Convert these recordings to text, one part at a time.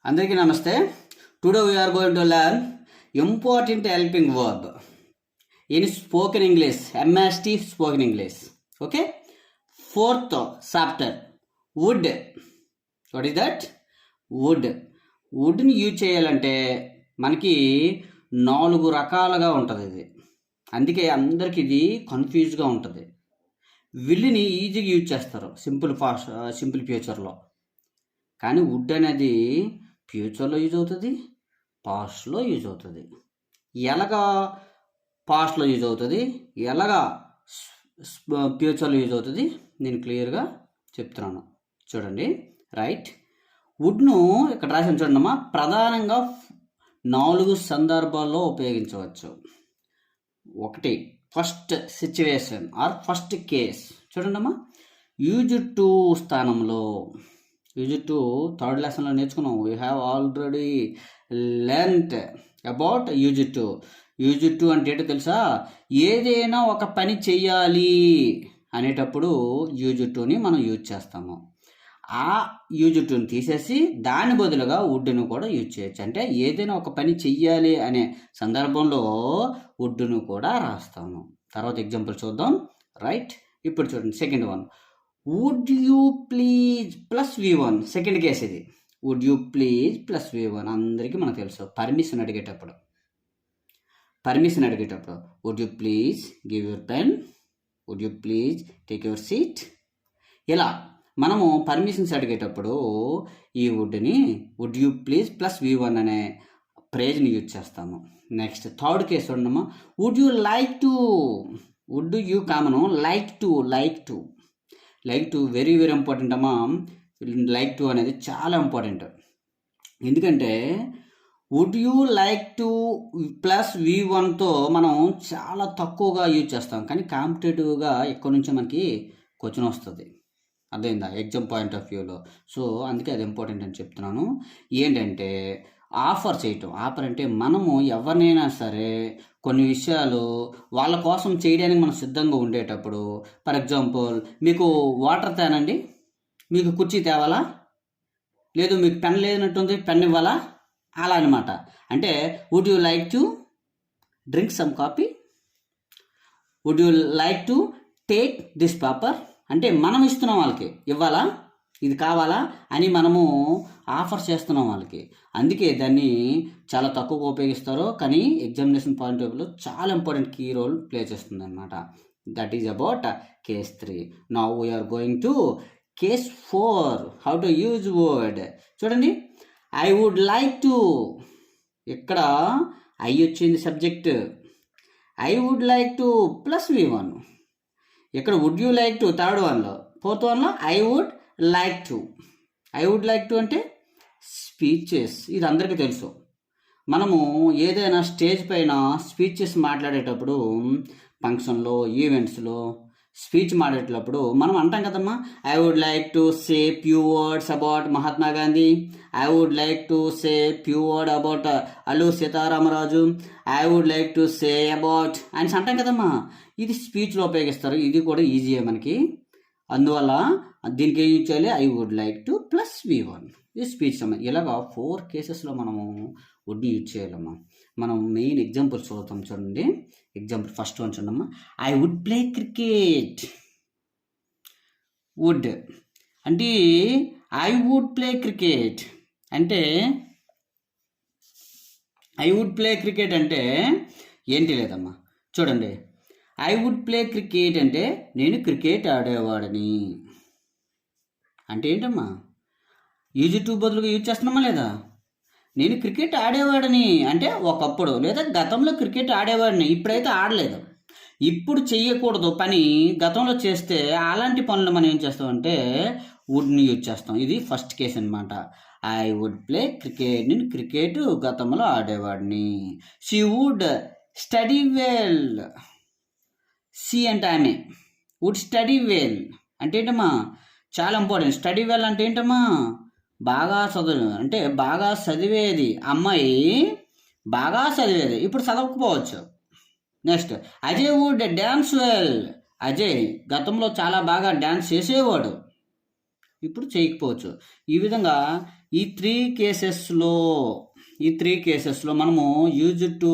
అందరికీ నమస్తే. Today we are going to learn important helping verb in spoken English, MST spoken English. Okay. Fourth chapter, would. What is that? Would. వుడ్ని use చేయాలంటే మనకి 4 రకాలుగా ఉంటుంది ఇది. అందుకే అందరికి ఇది కన్ఫ్యూజ్గా ఉంటుంది. విల్ని ఈజీగా యూజ్ చేస్తారు సింపుల్ ఫ్యూచర్లో. కానీ వుడ్ అనేది ఫ్యూచర్లో యూజ్ అవుతుంది, పాస్ట్లో యూజ్ అవుతుంది. ఎలాగా పాస్ట్లో యూజ్ అవుతుంది, ఎలాగా ఫ్యూచర్లో యూజ్ అవుతుంది నేను క్లియర్గా చెప్తున్నాను. చూడండి. రైట్. వుడ్ను ఇక్కడ రాసిన చూడండమ్మా, ప్రధానంగా 4 సందర్భాల్లో ఉపయోగించవచ్చు. 1, first situation or first case. చూడండమ్మా, యూజ్ టు స్థానంలో. యూజ్ టు థర్డ్ లెసన్లో నేర్చుకున్నాం. We have already learned about use to. Use to అంటే ఏంటో తెలుసా? ఏదైనా ఒక పని చెయ్యాలి అనేటప్పుడు యూజ్ టుని మనం యూజ్ చేస్తాము. ఆ యూజ్ టుని తీసేసి దాని బదులుగా వుడ్ను కూడా యూజ్ చేయొచ్చు. అంటే ఏదైనా ఒక పని చెయ్యాలి అనే సందర్భంలో వుడ్ను కూడా రాస్తాము. తర్వాత ఎగ్జాంపుల్ చూద్దాం. రైట్. ఇప్పుడు చూడండి, second one. Would you please plus V1. Second case ఇది. Would you please plus V1 అందరికీ మనకు తెలుసు. పర్మిషన్ అడిగేటప్పుడు would you please give your pen, would you please take your seat. ఇలా మనము పర్మిషన్స్ అడిగేటప్పుడు ఈ would you please plus V1 అనే ఫ్రేజ్ని యూజ్ చేస్తాము. నెక్స్ట్ థర్డ్ కేసు ఉండమ్మా. Would you like to. Would you కామను, like to very very important అమ్మా. లైక్ టు అనేది చాలా ఇంపార్టెంట్. ఎందుకంటే would you like to plus V1తో మనం చాలా తక్కువగా యూజ్ చేస్తాం, కానీ కాంపిటేటివ్గా ఇక్కడ నుంచి మనకి క్వశ్చన్ వస్తుంది. అర్థమైందా? ఎగ్జామ్ పాయింట్ ఆఫ్ వ్యూలో. సో అందుకే అది ఇంపార్టెంట్ అని చెప్తున్నాను. ఏంటంటే ఆఫర్ చేయటం. ఆఫర్ అంటే మనము ఎవరినైనా సరే కొన్ని విషయాలు వాళ్ళ కోసం చేయడానికి మనం సిద్ధంగా ఉండేటప్పుడు, ఫర్ ఎగ్జాంపుల్ మీకు వాటర్ తేనండి, మీకు కుర్చీ తేవాలా, లేదు మీకు పెన్ లేనట్టుంది పెన్ ఇవ్వాలా, అలా అనమాట. అంటే would you like to drink some coffee, would you like to take this paper. అంటే మనం ఇస్తున్నాం వాళ్ళకి, ఇవ్వాలా, ఇది కావాలా అని మనము ఆఫర్ చేస్తున్నాం వాళ్ళకి. అందుకే దాన్ని చాలా తక్కువగా ఉపయోగిస్తారు, కానీ ఎగ్జామినేషన్ పాయింట్ ఆఫ్ వ్యూలో చాలా ఇంపార్టెంట్ కీ రోల్ ప్లే చేస్తుంది అనమాట. That is about case 3. Now we're going to case 4. How to use word. చూడండి, ఐ వుడ్ లైక్ టు. ఇక్కడ ఐ వచ్చింది subject. I would like to plus V1. ఇక్కడ would you like to third వన్లో. Fourth వన్లో I would like to అంటే speeches. ఇది అందరికీ తెలుసు. మనము ఏదైనా స్టేజ్ పైన స్పీచెస్ మాట్లాడేటప్పుడు, ఫంక్షన్లో, ఈవెంట్స్లో స్పీచ్ మాట్లాడేటప్పుడు మనం అంటాం కదమ్మా, I would like to say few words about Mahatma Gandhi, I would like to say few word about Alluri Sitarama Raju, I would like to say about అని అంటాం కదమ్మా. ఇది స్పీచ్లో ఉపయోగిస్తారు. ఇది కూడా ఈజీయే మనకి. అందువల్ల దీనికి ఏం యూజ్ చేయాలి? I would like to plus V1. ఇది స్పీచ్. ఇలాగా 4 కేసెస్లో మనము వుడ్ని యూజ్ చేయాలమ్మా. మనం మెయిన్ ఎగ్జాంపుల్స్ చదువుతాం. చూడండి, ఎగ్జాంపుల్ ఫస్ట్ వన్ చూడమ్మా. I would play cricket. Would అంటే ఐ వుడ్ ప్లే క్రికెట్ అంటే ఏంటి లేదమ్మా. చూడండి, ఐ వుడ్ ప్లే క్రికెట్ అంటే నేను క్రికెట్ ఆడేవాడిని అంటే ఏంటమ్మా? యూజ్ టు బదులుగా యూజ్ చేస్తున్నామా లేదా? నేను క్రికెట్ ఆడేవాడిని అంటే ఒకప్పుడు లేదా గతంలో క్రికెట్ ఆడేవాడిని, ఇప్పుడైతే ఆడలేదు. ఇప్పుడు చెయ్యకూడదు పని గతంలో చేస్తే అలాంటి పనులు మనం ఏం చేస్తామంటే వుడ్ని యూజ్ చేస్తాం. ఇది ఫస్ట్ కేస్ అనమాట. ఐ వుడ్ ప్లే క్రికెట్, నేను క్రికెట్ గతంలో ఆడేవాడిని. She would study well. She అంటే ఆమె. వుడ్ స్టడీ వెల్ అంటే ఏంటమ్మా? చాలా ఇంపార్టెంట్. స్టడీ వెల్ అంటే ఏంటమ్మా? బాగా చదువు అంటే బాగా చదివేది. అమ్మాయి బాగా చదివేది, ఇప్పుడు చదవకపోవచ్చు. Next, Ajay would dance well. Ajay గతంలో చాలా బాగా డ్యాన్స్ చేసేవాడు. ఇప్పుడు చేయకపోవచ్చు. ఈ విధంగా ఈ త్రీ కేసెస్లో మనము యూజ్ టు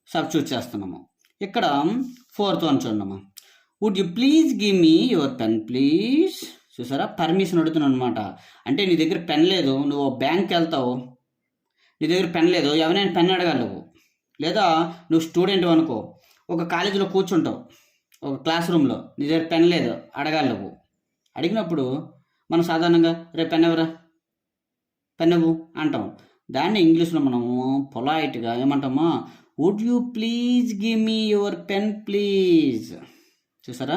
సబ్స్టిట్యూట్ చేస్తున్నాము. ఇక్కడ ఫోర్త్ వన్ చూడమ్మా. Would you please give me your pen please. చూసారా, పర్మిషన్ అడుగుతున్నాను అనమాట. అంటే నీ దగ్గర పెన్ లేదు, నువ్వు బ్యాంక్కి వెళ్తావు, నీ దగ్గర పెన్ లేదు, ఎవరైనా పెన్ అడగలవు. లేదా నువ్వు స్టూడెంట్ అనుకో, ఒక కాలేజీలో కూర్చుంటావు, ఒక క్లాస్ రూమ్లో, నీ దగ్గర పెన్ లేదు, అడగలవు. అడిగినప్పుడు మనం సాధారణంగా రే పెన్ ఎవరా, పెన్ ఇవ్వు అంటాం. దాన్ని ఇంగ్లీష్లో మనము పొలైట్గా ఏమంటామా, would you please give me your pen please. చూసారా,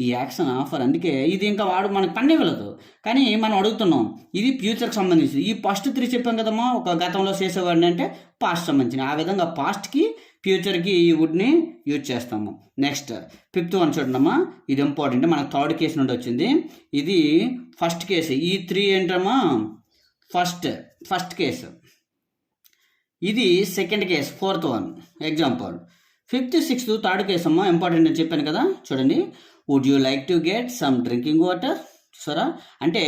ఈ యాక్షన్ ఆఫర్. అందుకే ఇది ఇంకా వాడు మనకు పెన్ ఇవ్వలేదు, కానీ మనం అడుగుతున్నాం. ఇది ఫ్యూచర్కి సంబంధించి. ఈ ఫస్ట్ 3 చెప్పాం కదమ్మా, ఒక గతంలో చేసేవాడిని అంటే పాస్ట్ సంబంధించిన. ఆ విధంగా పాస్ట్కి ఫ్యూచర్కి ఈ వుడ్ని యూజ్ చేస్తాము. నెక్స్ట్ 5th వన్ చూడమ్మా, ఇది ఇంపార్టెంట్. మనకు 3rd కేసు నుండి వచ్చింది. ఇది ఫస్ట్ కేసు. ఈ 3 ఏంటమ్మా, ఫస్ట్ కేసు. ఇది second case, 4th one example. 5th, 6th, 3rd case అమ్మా ఇంపార్టెంట్ అని చెప్పాను కదా. చూడండి, would you like to get some drinking water. చూసారా, అంటే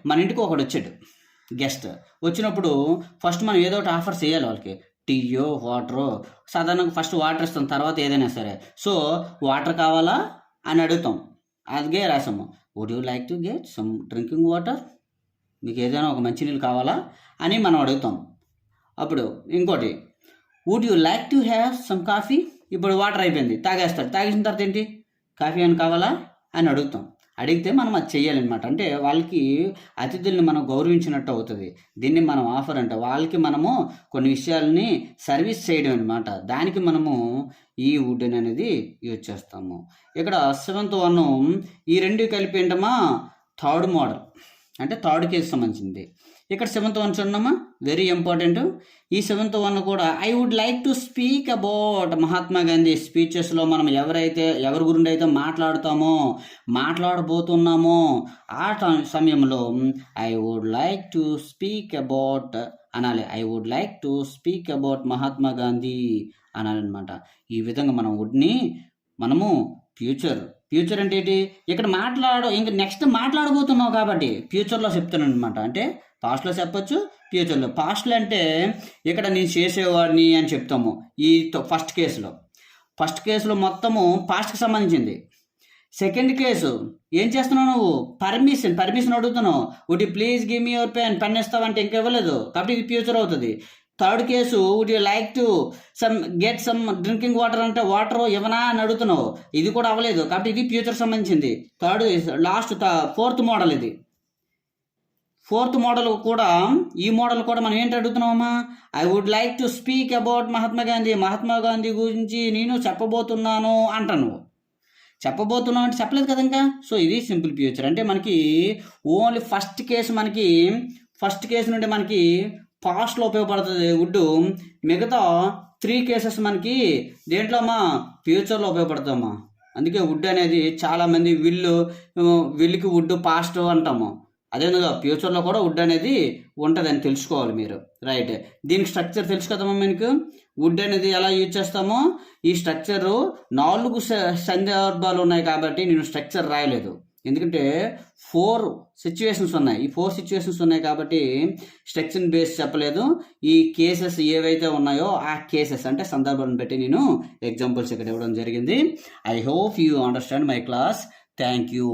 మన ఇంటికి ఒకడు వచ్చాడు, గెస్ట్ వచ్చినప్పుడు ఫస్ట్ మనం ఏదో ఒకటి ఆఫర్ చేయాలి వాళ్ళకి. టీయో వాటరో, సాధారణంగా ఫస్ట్ వాటర్ ఇస్తాం, తర్వాత ఏదైనా సరే. సో వాటర్ కావాలా అని అడుగుతాం, అదే రాసాము. Would you like to get some drinking water, మీకు ఏదైనా ఒక మంచినీళ్ళు కావాలా అని మనం అడుగుతాం. అప్పుడు ఇంకోటి, would you like to have some coffee. ఇప్పుడు వాటర్ అయిపోయింది, తాగేస్తాడు. తాగేసిన తర్వాత ఏంటి, కాఫీ అని కావాలా అని అడుగుతాం. అడిగితే మనం అది చెయ్యాలన్నమాట. అంటే వాళ్ళకి అతిథుల్ని మనం గౌరవించినట్టు అవుతుంది. దీన్ని మనం ఆఫర్ అంటే వాళ్ళకి మనము కొన్ని విషయాలని సర్వీస్ చేయడం అనమాట. దానికి మనము ఈ వుడ్ అనేది యూజ్ చేస్తాము. ఇక్కడ 7th వన్, ఈ 2 కలిపి ఏంటమ్మా 3rd మోడల్, అంటే 3rd కేసు సంబంధించింది. ఇక్కడ 7th వన్ చూడమ్మా, వెరీ ఇంపార్టెంట్. ఈ 7th వన్ కూడా, I would like to speak about Mahatma Gandhi. స్పీచెస్లో మనం ఎవరి గురించి అయితే మాట్లాడబోతున్నామో ఆ సమయంలో I would like to speak about అనాలి. I would like to speak about Mahatma Gandhi అనాలన్నమాట. ఈ విధంగా మనం వుడ్ని మనము ఫ్యూచర్ అంటే ఏంటి, ఇక్కడ ఇంకా నెక్స్ట్ మాట్లాడబోతున్నావు కాబట్టి ఫ్యూచర్లో చెప్తున్నాను అనమాట. అంటే పాస్ట్లో చెప్పొచ్చు, ఫ్యూచర్లో. పాస్ట్లో అంటే ఇక్కడ నేను చేసేవాడిని అని చెప్తాము. ఈ ఫస్ట్ కేసులో మొత్తము పాస్ట్కి సంబంధించింది. సెకండ్ కేసు ఏం చేస్తున్నావు, నువ్వు పర్మిషన్ అడుగుతున్నావు. Would you please give me your pen ఇస్తావంటే ఇంకా ఇవ్వలేదు, కాబట్టి ఇది ఫ్యూచర్ అవుతుంది. 3rd case, would you like to get some drinking water అంటే వాటర్ ఇవ్వనా అని అడుగుతున్నావు, ఇది కూడా అవ్వలేదు, కాబట్టి ఇది ఫ్యూచర్ సంబంధించింది. Last 4th model. ఇది 4th మోడల్ కూడా, ఈ మోడల్ కూడా మనం ఏంటి అడుగుతున్నామమ్మా, I would like to speak about Mahatma Gandhi గురించి నేను చెప్పబోతున్నాను అంటాను. చెప్పబోతున్నావు అంటే చెప్పలేదు కదా ఇంకా. సో ఇది సింపుల్ ఫ్యూచర్. అంటే మనకి ఓన్లీ ఫస్ట్ కేసు నుండి మనకి పాస్ట్లో ఉపయోగపడుతుంది వుడ్. మిగతా 3 కేసెస్ మనకి దేంట్లో అమ్మా, ఫ్యూచర్లో ఉపయోగపడుతుందమ్మా. అందుకే వుడ్ అనేది చాలామంది విల్లుకి వుడ్ పాస్ట్ అంటాము. అదేవిధంగా ఫ్యూచర్లో కూడా వుడ్ అనేది ఉంటుందని తెలుసుకోవాలి మీరు. రైట్, దీనికి స్ట్రక్చర్ తెలుసు కదమ్మా మీకు. వుడ్ అనేది ఎలా యూజ్ చేస్తామో, ఈ స్ట్రక్చరు 4 సందర్భాలు ఉన్నాయి కాబట్టి నేను స్ట్రక్చర్ రాయలేదు. ఎందుకంటే 4 సిచ్యువేషన్స్ ఉన్నాయి. ఈ 4 సిచ్యువేషన్స్ ఉన్నాయి కాబట్టి స్ట్రక్చర్ బేస్ చెప్పలేదు. ఈ కేసెస్ ఏవైతే ఉన్నాయో ఆ కేసెస్ అంటే సందర్భాలను బట్టి నేను ఎగ్జాంపుల్స్ ఇక్కడ ఇవ్వడం జరిగింది. I hope you understand my class. Thank you.